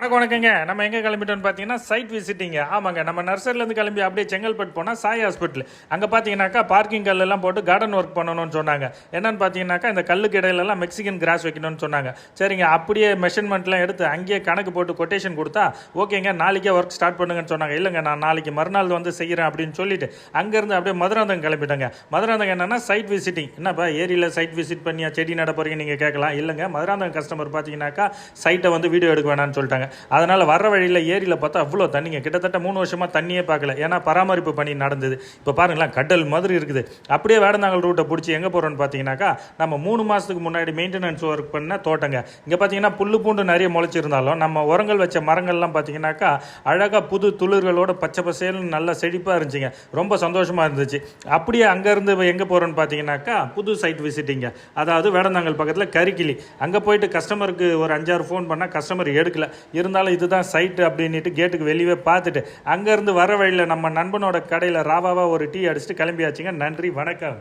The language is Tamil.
வணக்கங்க. நம்ம எங்கே கிளம்பிட்டோம்னு பார்த்தீங்கன்னா சைட் விசிட்டிங்க. ஆமாங்க, நம்ம நர்சரிலேருந்து கிளம்பி அப்படியே செங்கல்பட்டு போனால் சாய் ஹாஸ்பிட்டல். அங்கே பார்த்தீங்கன்னாக்கா பார்க்கிங் கல்லெல்லாம் போட்டு கார்டன் ஒர்க் பண்ணணும்னு சொன்னாங்க. என்னன்னு பார்த்தீங்கன்னாக்கா இந்த கல்லுக்கு இடையிலலாம் மெக்சிகன் கிராஸ் வைக்கணும்னு சொன்னாங்க. சரிங்க, அப்படியே மெஷர்மெண்ட்லாம் எடுத்து அங்கேயே கணக்கு போட்டு கொட்டேஷன் கொடுத்தா ஓகேங்க நாளைக்கே ஒர்க் ஸ்டார்ட் பண்ணுங்கன்னு சொன்னாங்க. இல்லைங்க, நான் நாளைக்கு மறுநாள் வந்து செய்கிறேன் அப்படின்னு சொல்லிட்டு அங்கேருந்து அப்படியே மதுராந்தகம் கிளம்பிட்டேங்க. மதுராந்தகம் என்னன்னா சைட் விசிட்டிங். என்னப்பா ஏரியில் சைட் விசிட் பண்ணியா செடி நட போறீங்க நீங்கள் கேட்கலாம். இல்லைங்க, மதுராந்தகம் கஸ்டமர் பார்த்தீங்கன்னாக்கா சைட்டை வந்து வீடியோ எடுக்க வேணாம்னு சொல்லிட்டாங்க. அதனால் வர வழியில் ஏரியில் பார்த்தா அவ்வளோ தண்ணிங்க. கிட்டத்தட்ட 3 வருஷமாக தண்ணியே பார்க்கல. ஏன்னா பராமரிப்பு பணி நடந்தது. இப்போ பாருங்களேன், கடல் மாதிரி இருக்குது. அப்படியே வேடந்தாங்கல் ரூட்டை பிடிச்சி எங்கே போகிறோன்னு பார்த்தீங்கன்னாக்கா நம்ம 3 மாதத்துக்கு முன்னாடி மெயின்டெனன்ஸ் ஒர்க் பண்ண தோட்டங்க. இங்கே பார்த்தீங்கன்னா புல்லு பூண்டு நிறைய முளைச்சிருந்தாலும் நம்ம உரங்கள் வச்ச மரங்கள்லாம் பார்த்தீங்கன்னாக்கா அழகாக புது துளிர்களோட பச்சை பசேல்னு நல்லா செழிப்பாக இருந்துச்சுங்க. ரொம்ப சந்தோஷமாக இருந்துச்சு. அப்படியே அங்கேருந்து எங்கே போகிறோன்னு பார்த்தீங்கன்னாக்கா புது சைட் விசிட்டிங்க. அதாவது வேடந்தாங்கல் பக்கத்தில் கரிக்கிளி. அங்கே போயிட்டு கஸ்டமருக்கு ஒரு 5-6 ஃபோன் பண்ணால் கஸ்டமர் எடுக்கல. இருந்தாலும் இதுதான் சைட்டு அப்படின்ட்டு கேட்டுக்கு வெளியே பார்த்துட்டு அங்கேருந்து வர வழியில் நம்ம நண்பனோட கடையில் ராவாவாக ஒரு டீ அடிச்சுட்டு கிளம்பியாச்சுங்க. நன்றி, வணக்கம்.